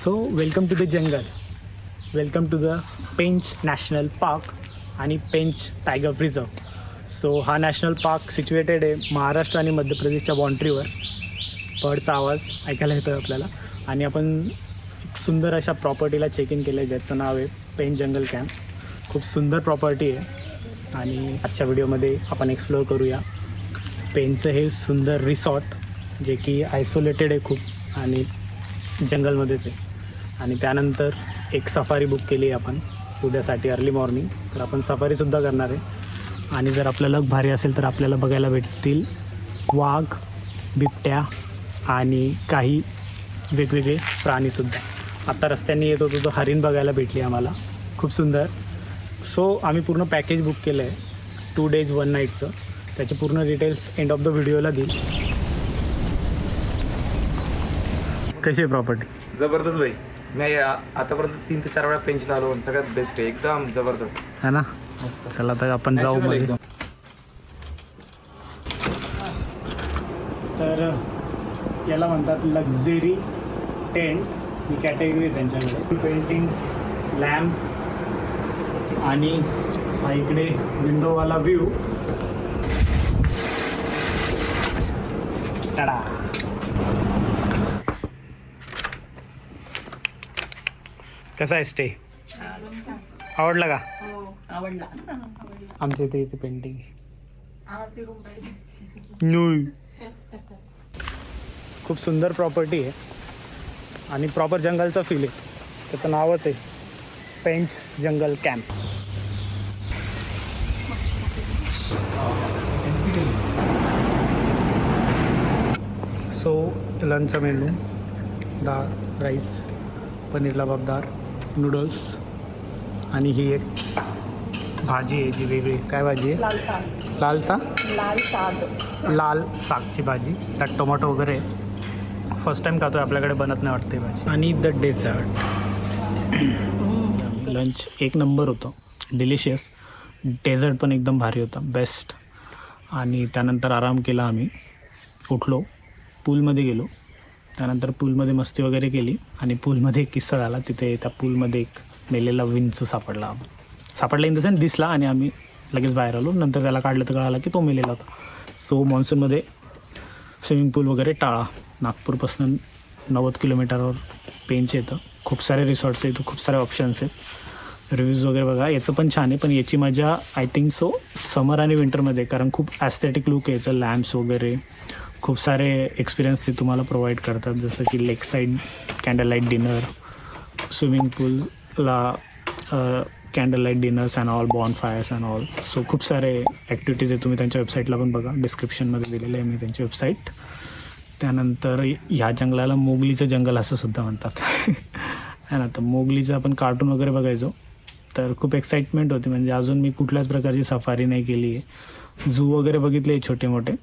So welcome to the jungle, welcome to the Pench national park आणि Pench tiger reserve. So हा national park situated आहे महाराष्ट्र आणि मध्य प्रदेशच्या बाँड्रीवर. बर्डचा आवाज ऐकायला येतो आहे आपल्याला. आणि आपण एक सुंदर अशा प्रॉपर्टीला चेक इन केलं आहे ज्याचं नाव आहे पेंच जंगल कॅम्प. खूप सुंदर प्रॉपर्टी आहे आणि आजच्या व्हिडिओमध्ये आपण एक्सप्लोअर करूया पेंचचं हे सुंदर रिसॉर्ट जे की आयसोलेटेड आहे खूप आणि जंगलमध्येच आहे. आणि त्यानंतर एक सफारी बुक केली आहे आपण उद्यासाठी अर्ली मॉर्निंग. तर आपण सफारीसुद्धा करणार आहे आणि जर आपल्याला भारी असेल तर आपल्याला बघायला भेटतील वाघ, बिबट्या आणि काही वेगवेगळे प्राणीसुद्धा. आत्ता रस्त्याने येत होतो तो हरिण बघायला भेटली आम्हाला, खूप सुंदर. सो आम्ही पूर्ण पॅकेज बुक केलं आहे 2 days 1 night. त्याचे पूर्ण डिटेल्स एंड ऑफ द व्हिडिओला देईल. कशी आहे प्रॉपर्टी? जबरदस्त भाई. मी आतापर्यंत 3 ते 4 वेळा पेंचला आलो. सगळ्यात बेस्ट आहे, एकदम जबरदस्त है ना. मस्त. चला तर आपण जाऊ Natural मध्ये. एकदम. तर याला म्हणतात लक्झरी टेंट ही कॅटेगरी आहे त्यांच्याकडे. पेंटिंग्स, लॅम्प आणि हा इकडे विंडोवाला व्ह्यू. टाडा. कसा आहे स्टे? आवडला का? आवडला. आमच्या इथे इथे पेंटिंग खूप सुंदर प्रॉपर्टी आहे आणि प्रॉपर जंगलचा फील आहे. त्याचं नावच आहे पेंच जंगल कॅम्प. सो लंचचा मेनू डाळ, राईस, पनीर लबाबदार, नूडल्स आणि ही एक भाजी आहे जी वेगळी. काय भाजी आहे? लाल साग. लाल साग. लाल साग. लाल सागची भाजी, त्यात टोमॅटो वगैरे. फर्स्ट टाईम खातो आहे, आपल्याकडे बनत नाही वाटते भाजी. आणि द डेझर्ट. लंच एक नंबर होतं, डिलिशियस. डेझर्ट पण एकदम भारी होता, बेस्ट. आणि त्यानंतर आराम केला आम्ही. उठलो, पूलमध्ये गेलो. त्यानंतर पूलमध्ये मस्ती वगैरे केली आणि पूलमध्ये एक किस्सा झाला. तिथे त्या पूलमध्ये एक मेलेला विंचू सापडला इन द सेन्स दिसला आणि आम्ही लगेच बाहेर आलो. नंतर त्याला काढलं तर कळालं की तो मेलेला होता. सो मॉन्सूनमध्ये स्विमिंग पूल वगैरे टाळा. नागपूरपासून 90 किलोमीटरवर पेंच येतं. खूप सारे रिसॉर्ट्स आहेत, खूप सारे ऑप्शन्स आहेत. रिव्ह्यूज वगैरे बघा. याचं पण छान आहे, पण याची मजा आय थिंक सो समर आणि विंटरमध्ये, कारण खूप ॲस्थेटिक लुक आहे याचं. लॅम्प्स वगैरे खूप सारे एक्सपिरियन्स ते तुम्हाला प्रोव्हाइड करतात, जसं की lake side candle light dinner, swimming पूलला candle light dinners and all, bonfires and all. So खूप सारे ॲक्टिव्हिटीज आहे. तुम्ही त्यांच्या वेबसाईटला पण बघा, डिस्क्रिप्शनमध्ये दिलेलं आहे मी त्यांची वेबसाईट. त्यानंतर ह्या जंगलाला मोगलीचं जंगल असं सुद्धा म्हणतात है ना. तर मोगलीचं आपण कार्टून वगैरे बघायचो तर खूप एक्साइटमेंट होती. म्हणजे अजून मी कुठल्याच प्रकारची सफारी नाही केली आहे. झू वगैरे बघितले आहे छोटे मोठे,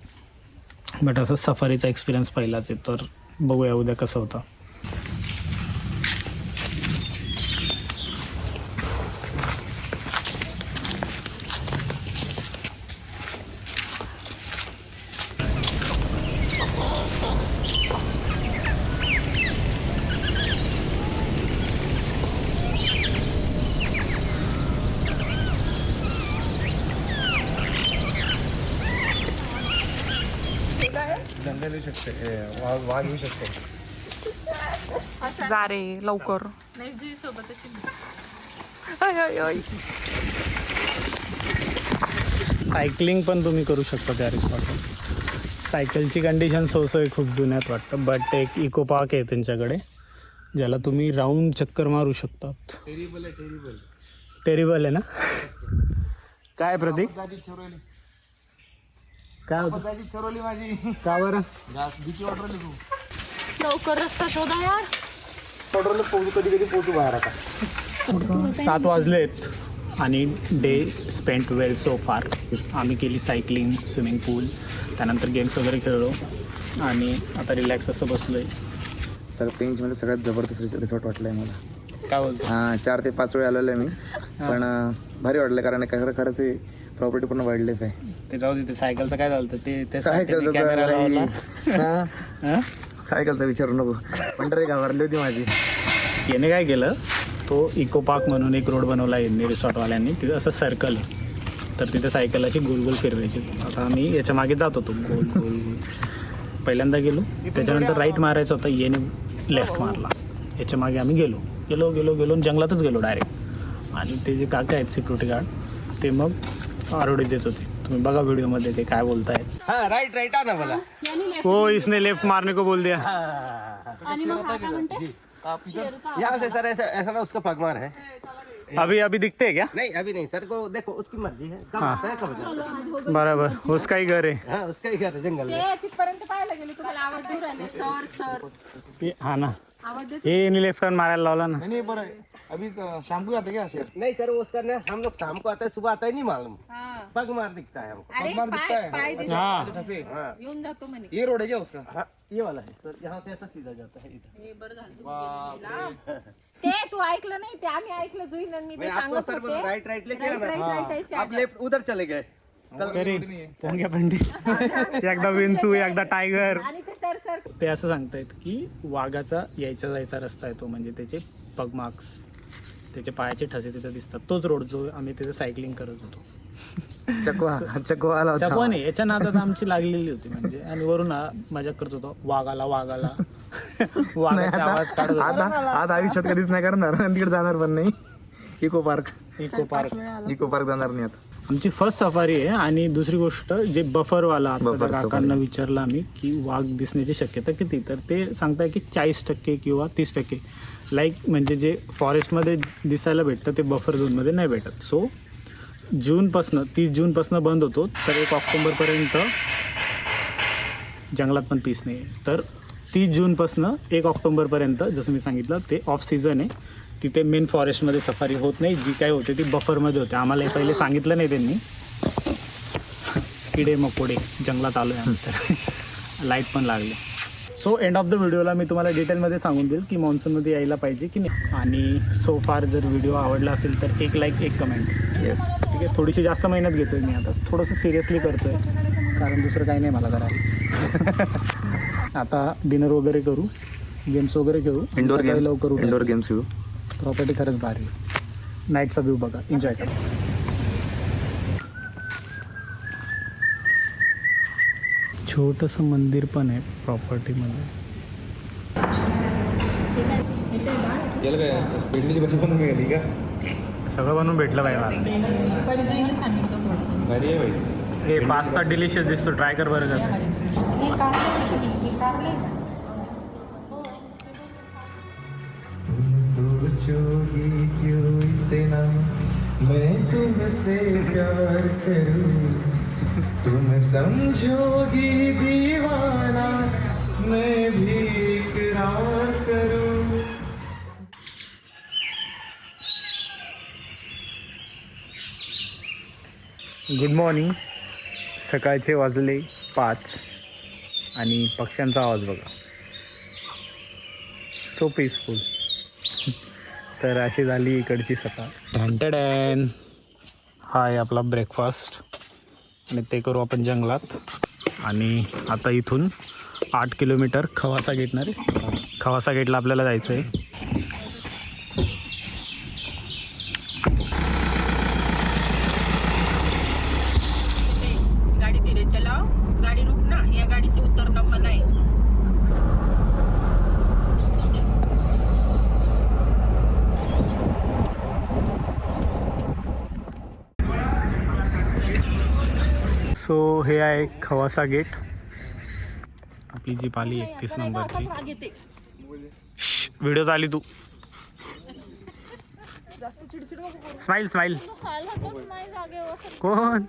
बट असं सफारीचा एक्सपिरियन्स पहिलाच आहे. तर बघूया उद्या कसं होतं. जंगल येऊ शकते, वाघ येऊ शकते. जा रे लवकर. सायकलिंग पण तुम्ही करू शकता त्या रिसॉर्टवर. सायकलची कंडिशन सोय खूप जुन्यात वाटतं, बट एक इको पार्क आहे त्यांच्याकडे ज्याला तुम्ही राऊंड चक्कर मारू शकतात. टेरिबल आहे ना. काय प्रतीक, काय होतं? ठरवली माझी. का बरं? भीती वाटवली खूप. लवकर रस्ता शोधा यार. पेट्रोल कधी पोहोचू बाहेर आता. 7 वाजलेत आणि डे स्पेंट वेल सो फार. आम्ही केली सायकलिंग, स्विमिंग पूल, त्यानंतर गेम्स वगैरे खेळलो आणि आता रिलॅक्स असं बसलो आहे. सगळं पेंचमध्ये सगळ्यात जबरदस्त रिसॉर्ट वाटलं आहे मला. काय बोलतो? हां, 4 ते 5 वेळ आलेलो आहे मी, पण भारी वाटलं. कारण खरंच प्रॉपर्टी पूर्ण वाईल्ड लाईफ आहे. ते जाऊ दे. ते सायकलचं काय झालं ते सायकलचं कॅमेरा लावला. सायकलचा विचारू नको. पंढरी घाबरली होती माझी. याने काय केलं, तो इको पार्क म्हणून एक रोड बनवला यांनी रिसॉर्टवाल्यांनी, तिथं असं सर्कल आहे, तर तिथे सायकल अशी गोल गोल फिरवायची. आता आम्ही याच्या मागे जात होतो गोल गोल गोल. पहिल्यांदा गेलो, त्याच्यानंतर राईट मारायचा होता, याने लेफ्ट मारला. याच्या मागे आम्ही गेलो गेलो गेलो गेलो जंगलातच गेलो डायरेक्ट. आणि ते जे काका आहेत सिक्युरिटी गार्ड, ते मग आरोडी देत होते. तुम्ही बघा व्हिडिओमध्ये ते काय बोलतायत. हाँ राइट राइट आना बोला. हो, इसने लेफ्ट मारने को बोल दिया. यहाँ से सर ऐसा ऐसा ना उसका पगमार है. अभी अभी दिखते है क्या? नहीं अभी नहीं सर को देखो उसकी मर्जी है कब आता है कब जाता है. बराबर, उसका ही घर आहे. हाँ उसका ही घर है जंगल में. तिथपर्यंत पाहायला गेली तुम्हाला आवाज दूर आले सर सर हा ना, आवाज देत हे लेफ्ट टर्न मारायला लावला ना. नहीं बरं अभी शाम को आते क्या शेर? नहीं सर वो उसका ना हम लोग शाम को आता है सुबह आता है नहीं मालूम. हा. पगमार दिखता है हमको. अरे पाय दिसत हा, हाँ येऊन जातो म्हणे. ये रोड है क्या उसका? हाँ ये वाला है सर. यहाँ से ऐसा सीधा जाता है इधर. हे बरं झालं. ते तू ऐकलं नाही, ते आम्ही ऐकलं जुईन आणि मी ते मैं आपको सांगत सर होते. राइट राइट लेके राईट आना. राईट राईट ऐसे आप लेफ्ट उधर चले गए. अरे पोंग्या पंडित, एकदा विंचू एकदा टायगर. आणि ते सर सर ते असं सांगतायत की वाघाचा यायचा जायचा रस्ता आहे तो, म्हणजे त्याचे पग मार्क्स, त्याचे पायाचे ठसे तिथे दिसतात. तोच रोड जो आम्ही तिथे सायकलिंग करत होतो. चकवा आला होता. चकवा नाही, याच्या नादात आमची लागलेली होती म्हणजे. आणि वरून मजा करत होतो, वाघाला वाघाला वाघाचा आवाज काढत होता. आता आयुष्यात कधीच नाही करणार आणि तिकडे जाणार पण नाही. इको पार्क इको पार्क जाणार नाही आता. आमची फर्स्ट सफारी आहे. आणि दुसरी गोष्ट, जे बफरवाला आता बफर त्या काकांना विचारलं आम्ही की वाघ दिसण्याची शक्यता किती, तर ते सांगताय की 40% किंवा 30%. लाईक म्हणजे जे फॉरेस्टमध्ये दिसायला भेटतं ते बफर झोनमध्ये नाही भेटत. सो 30 जूनपासनं बंद होतो, तर 1 ऑक्टोबरपर्यंत जंगलात पण पीस नाही आहे. तर 30 जूनपासनं 1 ऑक्टोबरपर्यंत जसं मी सांगितलं ते ऑफ सीझन आहे. तिथे मेन फॉरेस्टमध्ये सफारी होत नाही, जी काय होते ती बफरमध्ये होते. आम्हाला हे पहिले सांगितलं नाही त्यांनी. किडे मकोडे जंगलात आलो आहे आम्ही, तर लाईट पण लागले. सो एंड ऑफ द व्हिडिओला मी तुम्हाला डिटेलमध्ये सांगून देईल की मान्सूनमध्ये यायला पाहिजे की नाही. आणि सो फार जर व्हिडिओ आवडला असेल तर 1 लाईक 1 कमेंट. येस, ठीक आहे. थोडीशी जास्त मेहनत घेतो आहे मी आता, थोडंसं सिरियसली करतो आहे, कारण दुसरं काही नाही मला करायला. आता डिनर वगैरे करू, गेम्स वगैरे खेळू, इंडोर सकाळी लवकर उठू. इंडोर गेम्स खेळू. प्रॉपर्टी खरंच भारी, नाईटचा व्ह्यू बघा, एन्जॉय करा. छोटंसं मंदिर पण आहे प्रॉपर्टीमध्ये. भेटलीची बस पण गेली का? सगळं बनवून भेटलं पाहिजे मला. पडजोईने सांगितलं थोडं. भारी आहे भाई. हे पास्ता डिलिशियस दिसतो, ट्राय कर बरं का. हे कारले तुम सोचोगी क्यों इतना मैं तुमसे प्यार करूं. तुम समझोगी दीवाना मैं भी इकरार करूं. Good morning. सकाळचे वाजले 5 आणि पक्ष्यांचा आवाज बघा, सो पीसफुल. तर अशी झाली इकडची सकाळ. ढॅन. हा आहे आपला ब्रेकफास्ट आणि ते करू आपण जंगलात. आणि आता इथून 8 किलोमीटर खवासा गेटणार आहे. खवासा गेटला आपल्याला जायचं आहे. गाड़ी धीरे चलाओ, गाड़ी रुकना, या गाड़ी से उतरना मना है. सो हे आहे खवासा गेट. आपली जीप आली 31 नंबरची. व्हिडिओ चाली तू. Smile smile. कोण?